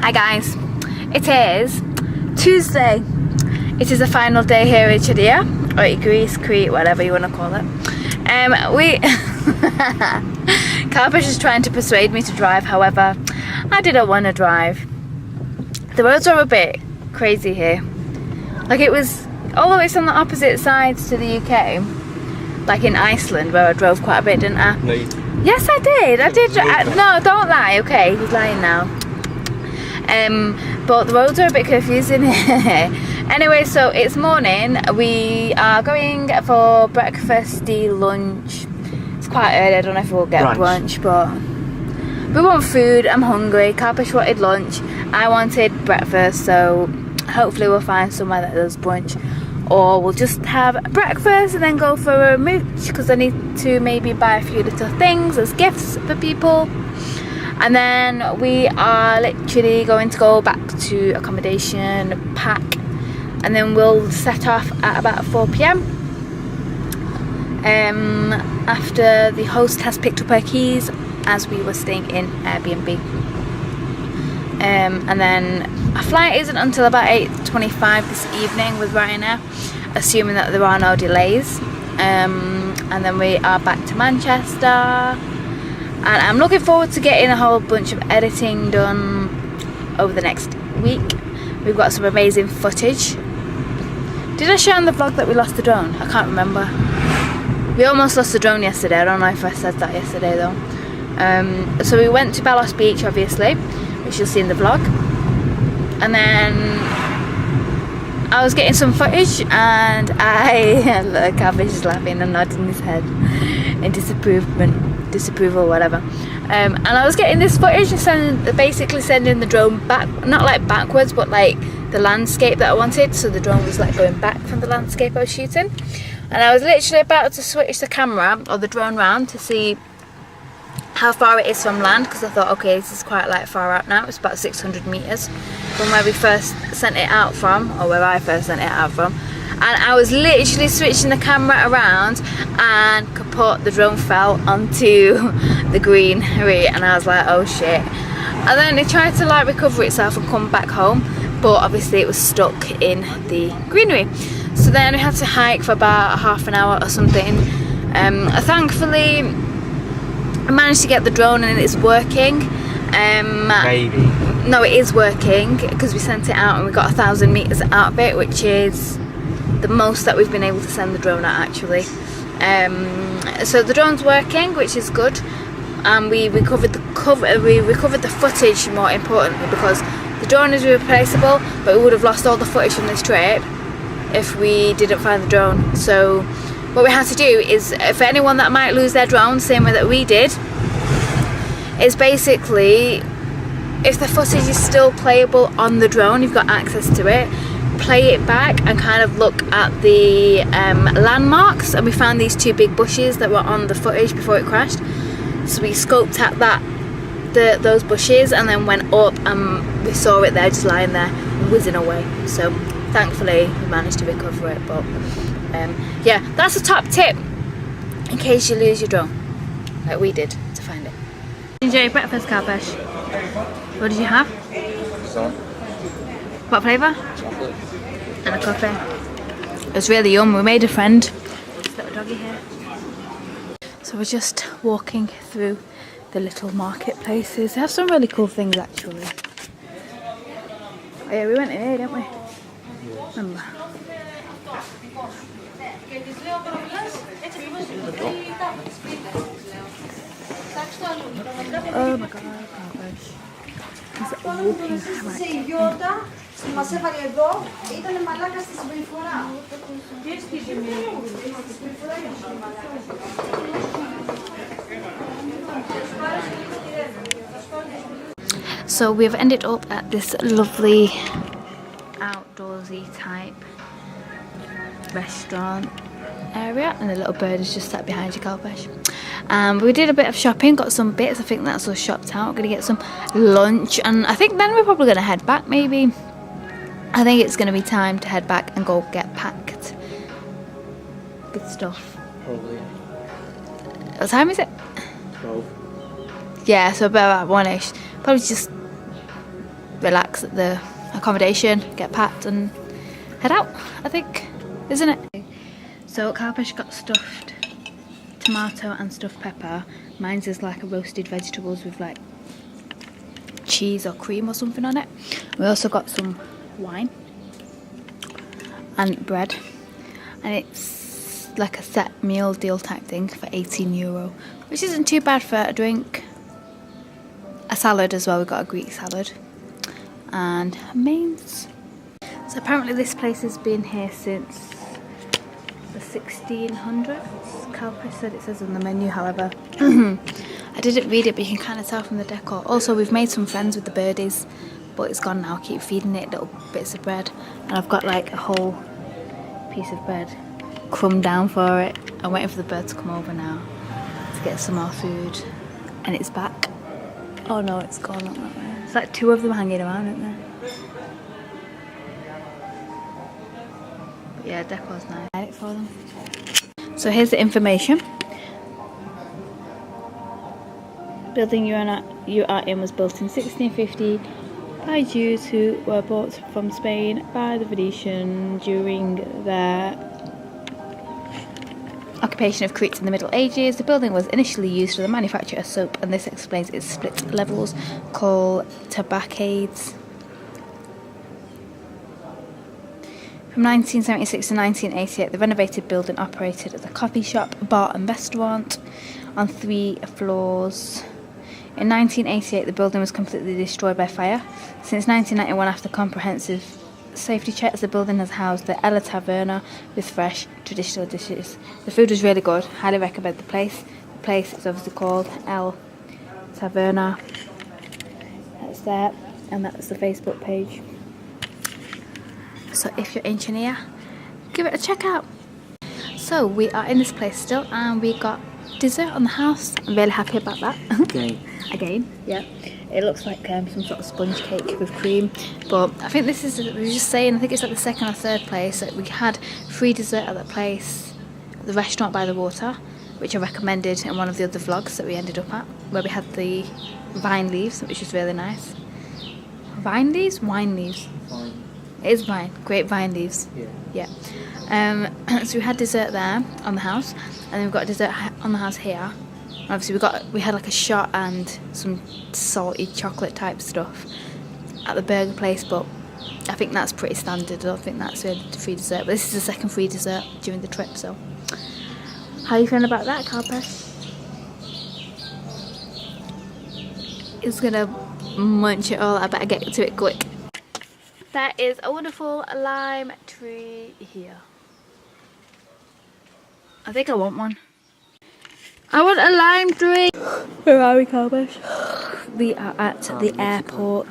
Hi guys, it is Tuesday. It is the final day here in Chania, or Greece, Crete, whatever you want to call it. Carpish is trying to persuade me to drive, however, I didn't want to drive. The roads are a bit crazy here. Like, it was all the way on the opposite sides to the UK, like in Iceland, where I drove quite a bit, didn't I? No, you yes, I did. No, don't lie. Okay, he's lying now. But the roads are a bit confusing here. Anyway, so it's morning. We are going for breakfasty lunch. It's quite early. I don't know if we'll get brunch, but we want food. I'm hungry. Carpish wanted lunch. I wanted breakfast. So hopefully we'll find somewhere that does brunch, or we'll just have breakfast and then go for a mooch, because I need to maybe buy a few little things as gifts for people. And then we are literally going to go back to accommodation, pack, and then we'll set off at about 4 PM after the host has picked up her keys, as we were staying in Airbnb. And then our flight isn't until about 8:25 this evening with Ryanair, assuming that there are no delays. And then we are back to Manchester. And I'm looking forward to getting a whole bunch of editing done over the next week. We've got some amazing footage. Did I share on the vlog that we lost the drone? I can't remember. We almost lost the drone yesterday. I don't know if I said that yesterday though. So we went to Bellos Beach, obviously, which you'll see in the vlog. And then I was getting some footage, and look, Carpish is laughing and nodding his head in disapproval, whatever. And I was getting this footage and basically sending the drone back, not like backwards, but like the landscape that I wanted. So the drone was like going back from the landscape I was shooting, and I was literally about to switch the camera or the drone round to see how far it is from land, because I thought, okay, this is quite like far out now. It's about 600 meters from where we first sent it out from, or where I first sent it out from. And I was literally switching the camera around, and kaput, the drone fell onto the greenery, and I was like, oh shit. And then it tried to like recover itself and come back home, but obviously it was stuck in the greenery. So then we had to hike for about half an hour or something. Thankfully I managed to get the drone and it's working. Maybe. No, it is working, because we sent it out and we got 1,000 meters out of it, which is the most that we've been able to send the drone at, actually. So the drone's working, which is good, and we recovered the footage, more importantly, because the drone is replaceable, but we would have lost all the footage from this trip if we didn't find the drone. So what we had to do is, for anyone that might lose their drone, same way that we did, is basically, if the footage is still playable on the drone, you've got access to it, play it back and kind of look at the landmarks. And we found these two big bushes that were on the footage before it crashed, so we scoped at those bushes and then went up, and we saw it there just lying there whizzing away. So thankfully we managed to recover it. But yeah, that's a top tip in case you lose your drone, like we did, to find it. Enjoy your breakfast, Carpish. What did you have? Croissant. What flavour? Chocolate. And a coffee. It was really yum. We made a friend. This little doggy here. So we're just walking through the little marketplaces. They have some really cool things, actually. Oh yeah, we went in here, didn't we? Remember? Oh my god, Carpish. He's walking right. Μας έφαγε εδώ, ήταν μαλάκα στη συμπεριφορά. So we've ended up at this lovely outdoorsy type restaurant area, and the little bird is just sat behind you, Carpish. We did a bit of shopping, got some bits. I think that's all shopped out. We're gonna get some lunch, and I think then we're probably gonna head back, maybe. I think it's gonna be time to head back and go get packed with stuff. Probably. What time is it? 12. Yeah, so about 1ish. Probably just relax at the accommodation, get packed and head out, I think, isn't it? So Carpesh got stuffed tomato and stuffed pepper. Mine's is like a roasted vegetables with like cheese or cream or something on it. We also got some wine and bread, and it's like a set meal deal type thing for €18, which isn't too bad for a drink. A salad as well, we got a Greek salad and mains. So apparently this place has been here since the 1600s. Calpris said it says on the menu, however I didn't read it, but you can kind of tell from the decor. Also, we've made some friends with the birdies, but it's gone now. I keep feeding it little bits of bread, and I've got like a whole piece of bread crumbed down for it. I'm waiting for the bird to come over now to get some more food, and it's back. Oh no, it's gone up that way. It's like two of them hanging around, isn't there? But yeah, decor's nice. I like it for them. So here's the information. Building you are in was built in 1650 by Jews who were brought from Spain by the Venetian during their occupation of Crete in the Middle Ages. The building was initially used for the manufacture of soap, and this explains its split levels called tabaccades. From 1976 to 1988, the renovated building operated as a coffee shop, bar and restaurant on 3 floors. In 1988, the building was completely destroyed by fire. Since 1991, after comprehensive safety checks, the building has housed the Ella Taverna with fresh traditional dishes. The food was really good. Highly recommend the place. The place is obviously called El Taverna. That's there, and that's the Facebook page. So if you're in Chania, give it a check out. So we are in this place still, and we got dessert on the house. I'm really happy about that. Again, yeah. It looks like some sort of sponge cake with cream, but I think this is, we were just saying, I think it's like the second or third place that we had free dessert at that place, the restaurant by the water, which I recommended in one of the other vlogs that we ended up at, where we had the vine leaves, which was really nice. Vine leaves? Wine leaves. Fine. It is vine, great vine leaves. Yeah. So we had dessert there on the house, and then we've got dessert on the house here. Obviously we had like a shot and some salty chocolate type stuff at the burger place, but I think that's pretty standard. I don't think that's really free dessert, but this is the second free dessert during the trip. So how are you feeling about that, Carpesh? It's gonna munch it all. I better get to it quick. There is a wonderful lime tree here. I think I want one. I want a lime tree. Where are we, Carpesh? We are at the airport.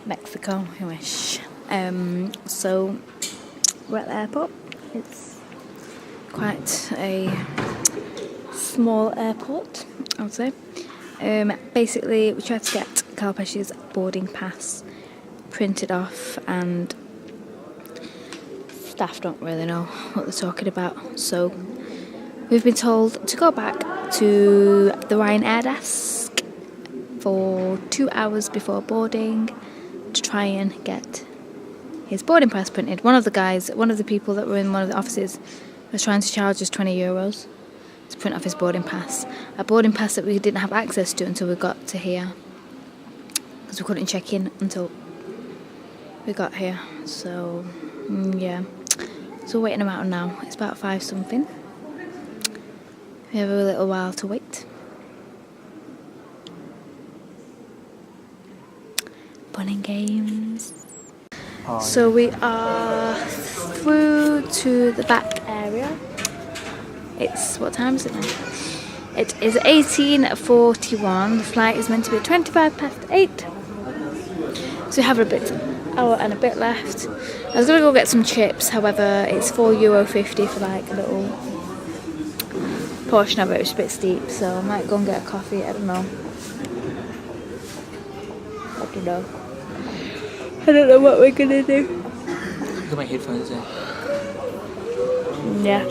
Mexico, I wish. So we're at the airport. It's quite a small airport, I would say. Basically, we tried to get Carpesh's boarding pass printed off, and staff don't really know what they're talking about. So we've been told to go back to the Ryanair desk for 2 hours before boarding to try and get his boarding pass printed. One of the people that were in one of the offices was trying to charge us €20 to print off his boarding pass. A boarding pass that we didn't have access to until we got to here, because we couldn't check in until we got here. So yeah, so we're waiting around now. It's about 5 something. We have a little while to wait. Fun and games. Oh, so we are through to the back area. It's, what time is it now? It is 18:41. The flight is meant to be 8:25. So we have hour and a bit left. I was going to go get some chips, however it's €4.50 for like a little portion of it, which is a bit steep, so I might go and get a coffee. I don't know what we're gonna do. Look at my headphones there. Yeah.